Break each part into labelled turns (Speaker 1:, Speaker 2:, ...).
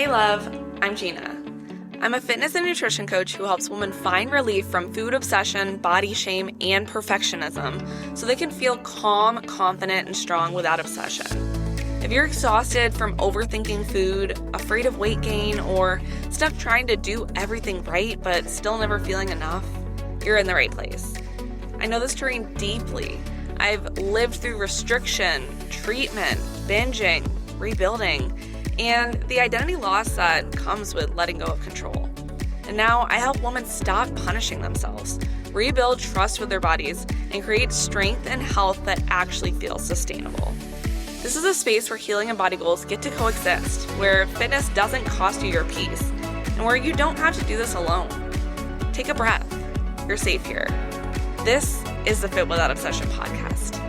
Speaker 1: Hey love, I'm Gena. I'm a fitness and nutrition coach who helps women find relief from food obsession, body shame, and perfectionism so they can feel calm, confident, and strong without obsession. If you're exhausted from overthinking food, afraid of weight gain, or stuck trying to do everything right but still never feeling enough, you're in the right place. I know this terrain deeply. I've lived through restriction, treatment, binging, rebuilding, and the identity loss that comes with letting go of control. And now I help women stop punishing themselves, rebuild trust with their bodies, and create strength and health that actually feels sustainable. This is a space where healing and body goals get to coexist, where fitness doesn't cost you your peace, and where you don't have to do this alone. Take a breath. You're safe here. This is the Fit Without Obsession podcast.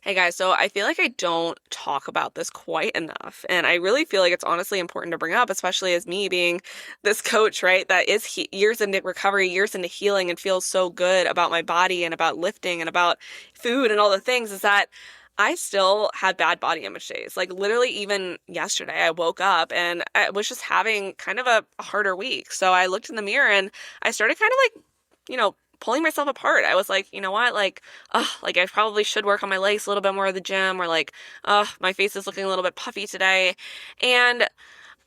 Speaker 1: Hey guys, so I feel like I don't talk about this quite enough, and I really feel like it's honestly important to bring up, especially as me being this coach, right, that is years into recovery, years into healing, and feels so good about my body and about lifting and about food and all the things, is that I still had bad body image days. Like literally even yesterday, I woke up and I was just having kind of a harder week. So I looked in the mirror and I started kind of pulling myself apart. I was like, you know what? I probably should work on my legs a little bit more at the gym, or my face is looking a little bit puffy today. And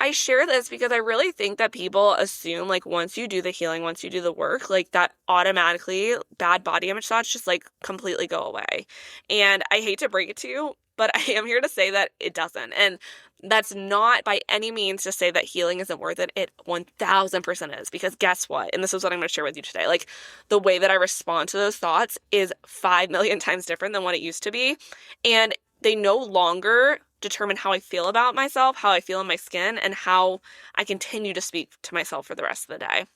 Speaker 1: I share this because I really think that people assume once you do the healing, once you do the work, that automatically bad body image thoughts just completely go away. And I hate to break it to you, but I am here to say that it doesn't. And that's not by any means to say that healing isn't worth it. It 1000% is, because guess what? And this is what I'm going to share with you today. The way that I respond to those thoughts is 5 million times different than what it used to be. And they no longer determine how I feel about myself, how I feel in my skin, and how I continue to speak to myself for the rest of the day.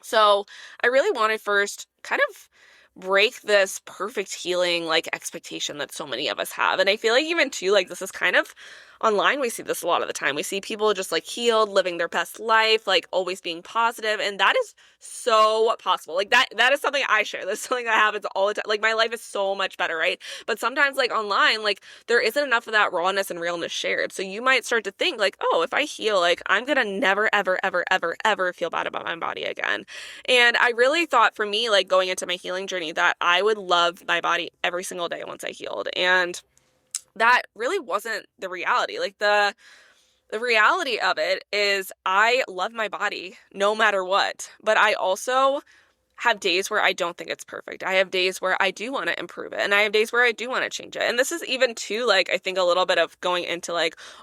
Speaker 1: So I really want to first kind of break this perfect healing expectation that so many of us have. And I feel like even too, this is kind of online, we see this a lot of the time. We see people just healed, living their best life, always being positive. And that is so possible. That is something I share. That's something that happens all the time. My life is so much better, right? But sometimes online, there isn't enough of that rawness and realness shared. So you might start to think oh, if I heal, I'm going to never, ever, ever, ever, ever feel bad about my body again. And I really thought for me, going into my healing journey, that I would love my body every single day once I healed. And that really wasn't the reality. The reality of it is I love my body no matter what, but I also have days where I don't think it's perfect. I have days where I do want to improve it, and I have days where I do want to change it. And this is even too, I think a little bit of going into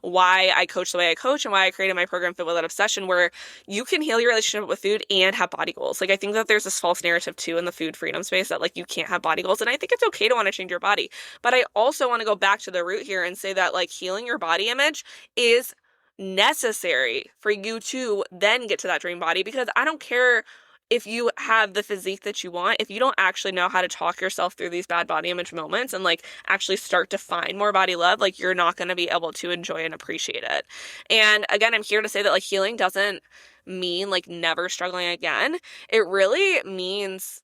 Speaker 1: why I coach the way I coach and why I created my program Fit Without Obsession, where you can heal your relationship with food and have body goals. I think that there's this false narrative too in the food freedom space that you can't have body goals. And I think it's okay to want to change your body. But I also want to go back to the root here and say that healing your body image is necessary for you to then get to that dream body, because I don't care if you have the physique that you want, if you don't actually know how to talk yourself through these bad body image moments and actually start to find more body love, you're not going to be able to enjoy and appreciate it. And again, I'm here to say that healing doesn't mean never struggling again. It really means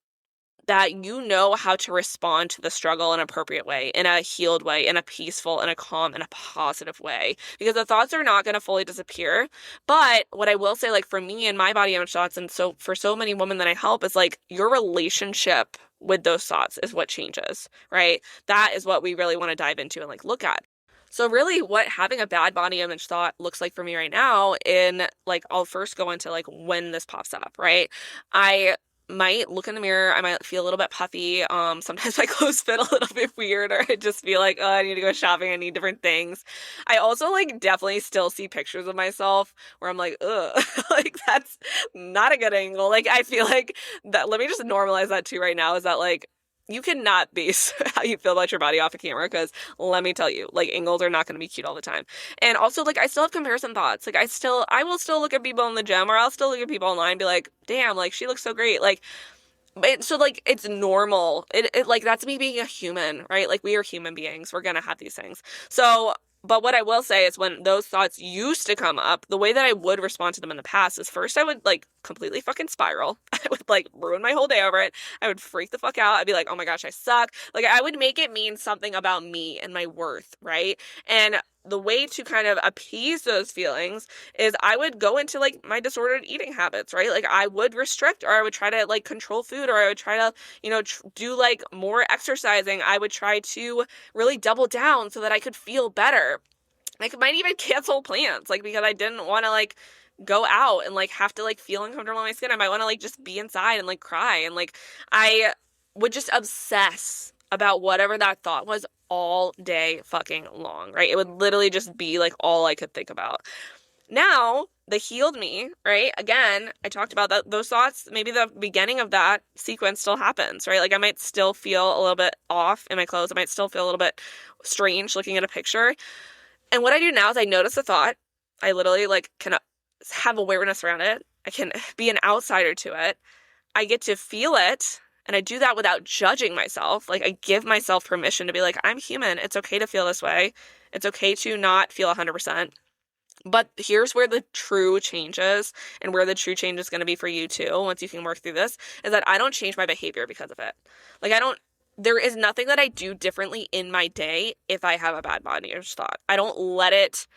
Speaker 1: that you know how to respond to the struggle in an appropriate way, in a healed way, in a peaceful, in a calm, in a positive way. Because the thoughts are not going to fully disappear. But what I will say, for me and my body image thoughts, and so for so many women that I help, is your relationship with those thoughts is what changes, right? That is what we really want to dive into and look at. So really what having a bad body image thought looks like for me right now, I'll first go into when this pops up, right? I might look in the mirror, I might feel a little bit puffy. Sometimes my clothes fit a little bit weird, or I just feel oh, I need to go shopping, I need different things. I also definitely still see pictures of myself where I'm ugh, that's not a good angle. I feel that, let me just normalize that too right now, is that you cannot base how you feel about your body off of camera, because let me tell you, angles are not going to be cute all the time. And also, I still have comparison thoughts. I will still look at people in the gym, or I'll still look at people online and be damn, she looks so great. It's normal. It that's me being a human, right? We are human beings. We're going to have these things. So But what I will say is when those thoughts used to come up, the way that I would respond to them in the past is first I would like completely fucking spiral. I would like ruin my whole day over it. I would freak the fuck out. I'd be like, oh my gosh, I suck. Like I would make it mean something about me and my worth, right? And the way to kind of appease those feelings is I would go into like my disordered eating habits, right? Like I would restrict or I would try to like control food or I would try to, do like more exercising. I would try to really double down so that I could feel better. Like, might even cancel plans, like, because I didn't want to, like, go out and, like, have to, like, feel uncomfortable in my skin. I might want to, like, just be inside and, like, cry. And, like, I would just obsess about whatever that thought was all day fucking long, right? It would literally just be, like, all I could think about. Now, the healed me, right? Again, I talked about that those thoughts, maybe the beginning of that sequence still happens, right? Like, I might still feel a little bit off in my clothes. I might still feel a little bit strange looking at a picture. And what I do now is I notice the thought. I literally like can have awareness around it. I can be an outsider to it. I get to feel it. And I do that without judging myself. Like I give myself permission to be like, I'm human. It's okay to feel this way. It's okay to not feel 100%. But here's where the true change is and where the true change is going to be for you too, once you can work through this, is that I don't change my behavior because of it. Like there is nothing that I do differently in my day if I have a bad body image thought. I don't let it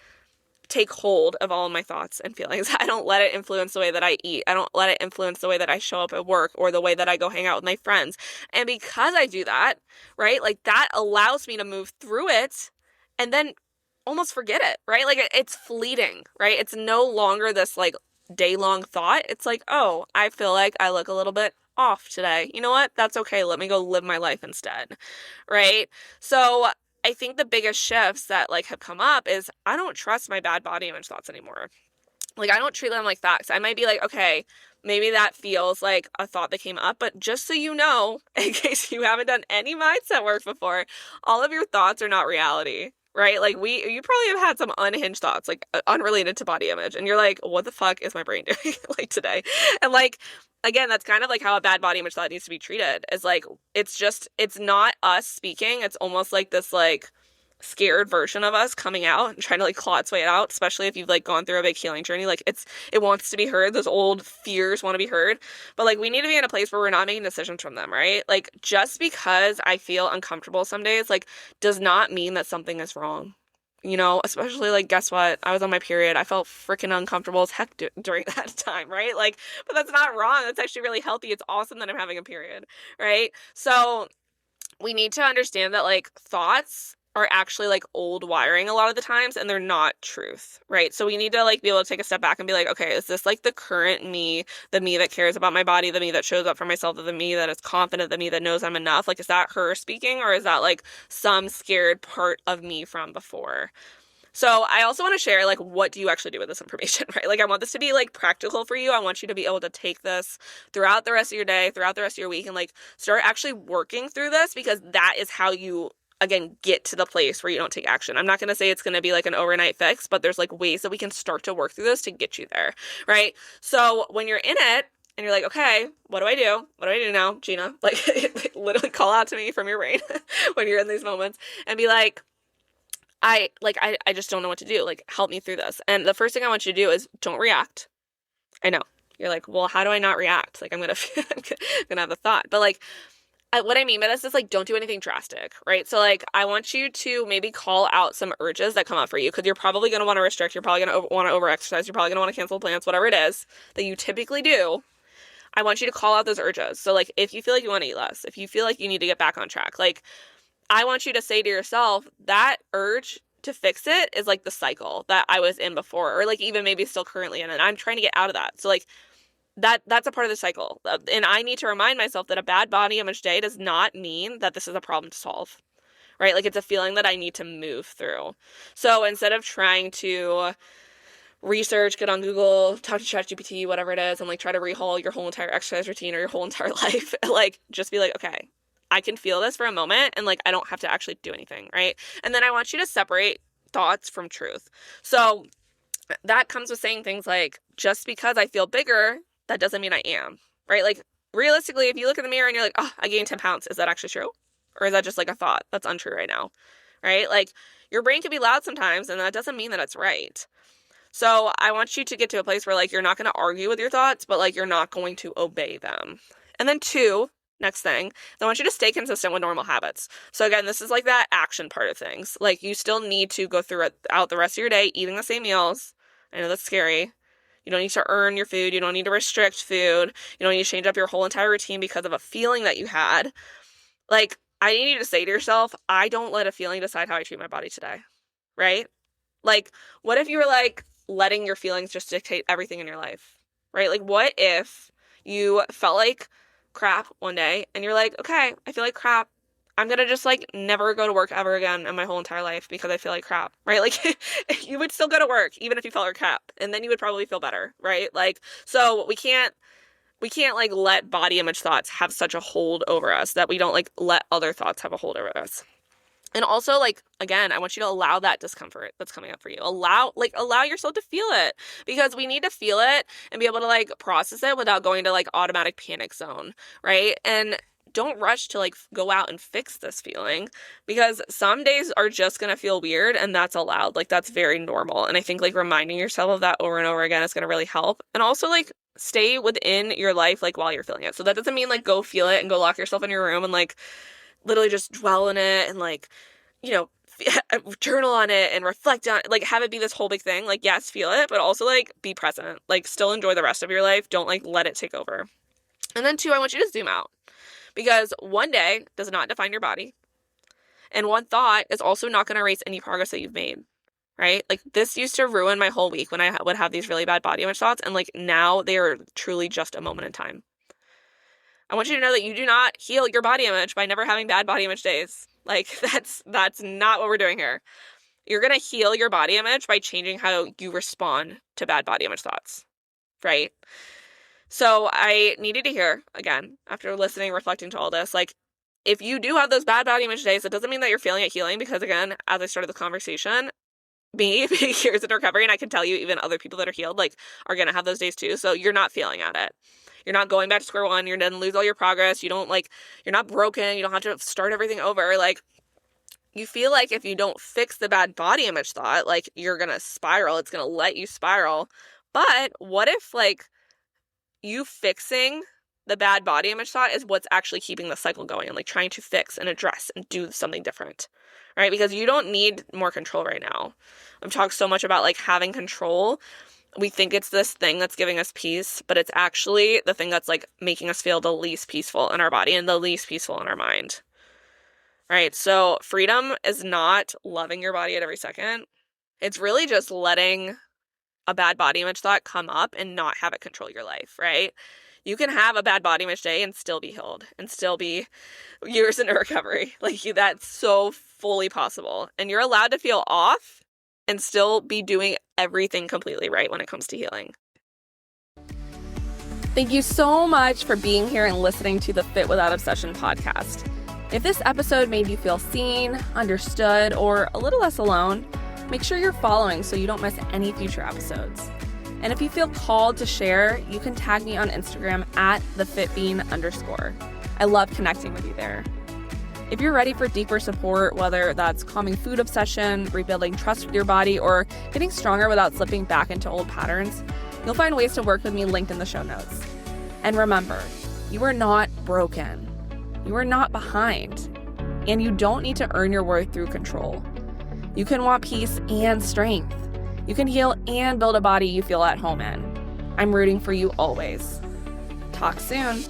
Speaker 1: take hold of all of my thoughts and feelings. I don't let it influence the way that I eat. I don't let it influence the way that I show up at work or the way that I go hang out with my friends. And because I do that, right, like that allows me to move through it and then almost forget it, right? Like it's fleeting, right? It's no longer this like day-long thought. It's like, oh, I feel like I look a little bit off today. You know what? That's okay. Let me go live my life instead, right? So I think the biggest shifts that like have come up is I don't trust my bad body image thoughts anymore. Like I don't treat them like facts. I might be like, okay, maybe that feels like a thought that came up, but just so you know, in case you haven't done any mindset work before, all of your thoughts are not reality. Right? Like you probably have had some unhinged thoughts, like unrelated to body image. And you're like, what the fuck is my brain doing like today? And like, again, that's kind of like how a bad body image thought needs to be treated is like, it's not us speaking. It's almost like this like scared version of us coming out and trying to like claw its way out, especially if you've like gone through a big healing journey. Like it wants to be heard. Those old fears want to be heard. But like we need to be in a place where we're not making decisions from them, right? Like just because I feel uncomfortable some days, like does not mean that something is wrong. Especially like, guess what? I was on my period. I felt freaking uncomfortable as heck during that time, right? Like, but that's not wrong. That's actually really healthy. It's awesome that I'm having a period, right? So we need to understand that like thoughts are actually like old wiring a lot of the times and they're not truth, right? So we need to like be able to take a step back and be like, okay, is this like the current me, the me that cares about my body, the me that shows up for myself, the me that is confident, the me that knows I'm enough? Like, is that her speaking or is that like some scared part of me from before? So I also want to share, like, what do you actually do with this information, right? Like, I want this to be, like, practical for you. I want you to be able to take this throughout the rest of your day, throughout the rest of your week, and, like, start actually working through this because that is how you, again, get to the place where you don't take action. I'm not going to say it's going to be, like, an overnight fix, but there's, like, ways that we can start to work through this to get you there, right? So when you're in it, and you're like, okay, what do I do? What do I do now, Gena? Like, literally call out to me from your brain when you're in these moments and be like, I just don't know what to do. Like, help me through this. And the first thing I want you to do is don't react. I know. You're like, well, how do I not react? Like, I'm going to have a thought. But like, what I mean by this is like, don't do anything drastic, right? So like, I want you to maybe call out some urges that come up for you because you're probably going to want to restrict. You're probably going to want to over-exercise. You're probably going to want to cancel plans, whatever it is that you typically do. I want you to call out those urges. So like, if you feel like you want to eat less, if you feel like you need to get back on track, like, I want you to say to yourself, that urge to fix it is like the cycle that I was in before, or like even maybe still currently in, and I'm trying to get out of that. So like that's a part of the cycle. And I need to remind myself that a bad body image day does not mean that this is a problem to solve, right? Like it's a feeling that I need to move through. So instead of trying to research, get on Google, talk to ChatGPT, whatever it is, and like try to rehaul your whole entire exercise routine or your whole entire life, like just be like, okay, I can feel this for a moment and like I don't have to actually do anything, right? And then I want you to separate thoughts from truth. So that comes with saying things like, just because I feel bigger, that doesn't mean I am, right? Like realistically, if you look in the mirror and you're like, oh, I gained 10 pounds, is that actually true? Or is that just like a thought that's untrue right now, right? Like your brain can be loud sometimes, and that doesn't mean that it's right. So I want you to get to a place where like you're not going to argue with your thoughts, but like you're not going to obey them. And then two, next thing, I want you to stay consistent with normal habits. So again, this is like that action part of things. Like you still need to go throughout the rest of your day eating the same meals. I know that's scary. You don't need to earn your food. You don't need to restrict food. You don't need to change up your whole entire routine because of a feeling that you had. Like, I need you to say to yourself, I don't let a feeling decide how I treat my body today, right? Like, what if you were like letting your feelings just dictate everything in your life, right? Like, what if you felt like crap one day and you're like, okay, I feel like crap. I'm going to just like never go to work ever again in my whole entire life because I feel like crap, right? Like you would still go to work even if you felt like crap, and then you would probably feel better, right? Like, so we can't like let body image thoughts have such a hold over us that we don't like let other thoughts have a hold over us. And also, like, again, I want you to allow that discomfort that's coming up for you. Allow yourself to feel it, because we need to feel it and be able to like process it without going to like automatic panic zone, right? And don't rush to like go out and fix this feeling, because some days are just going to feel weird, and that's allowed. Like, that's very normal. And I think like reminding yourself of that over and over again is going to really help. And also like stay within your life like while you're feeling it. So that doesn't mean like go feel it and go lock yourself in your room and like literally just dwell in it and like, you know, journal on it and reflect on it, like have it be this whole big thing. Like, yes, feel it, but also like be present, like still enjoy the rest of your life. Don't like let it take over. And then two, I want you to zoom out, because one day does not define your body. And one thought is also not going to erase any progress that you've made, right? Like, this used to ruin my whole week when I would have these really bad body image thoughts. And like now they are truly just a moment in time. I want you to know that you do not heal your body image by never having bad body image days. Like, that's not what we're doing here. You're going to heal your body image by changing how you respond to bad body image thoughts, right? So I needed to hear, again, after listening, reflecting to all this, like, if you do have those bad body image days, it doesn't mean that you're failing at healing, because again, as I started the conversation, me being years in recovery, and I can tell you even other people that are healed, like, are going to have those days too. So you're not failing at it. You're not going back to square one. You didn't lose all your progress. You don't like, you're not broken. You don't have to start everything over. Like, you feel like if you don't fix the bad body image thought, like you're going to spiral. It's going to let you spiral. But what if like you fixing the bad body image thought is what's actually keeping the cycle going, and like trying to fix and address and do something different, right? Because you don't need more control right now. I've talked so much about like having control. We think it's this thing that's giving us peace, but it's actually the thing that's like making us feel the least peaceful in our body and the least peaceful in our mind, right? So freedom is not loving your body at every second. It's really just letting a bad body image thought come up and not have it control your life, right? You can have a bad body image day and still be healed and still be years into recovery. Like, that's so fully possible. And you're allowed to feel off and still be doing everything completely right when it comes to healing. Thank you so much for being here and listening to the Fit Without Obsession podcast. If this episode made you feel seen, understood, or a little less alone, make sure you're following so you don't miss any future episodes. And if you feel called to share, you can tag me on Instagram at @thefitbean_. I love connecting with you there. If you're ready for deeper support, whether that's calming food obsession, rebuilding trust with your body, or getting stronger without slipping back into old patterns, you'll find ways to work with me linked in the show notes. And remember, you are not broken. You are not behind. And you don't need to earn your worth through control. You can want peace and strength. You can heal and build a body you feel at home in. I'm rooting for you always. Talk soon.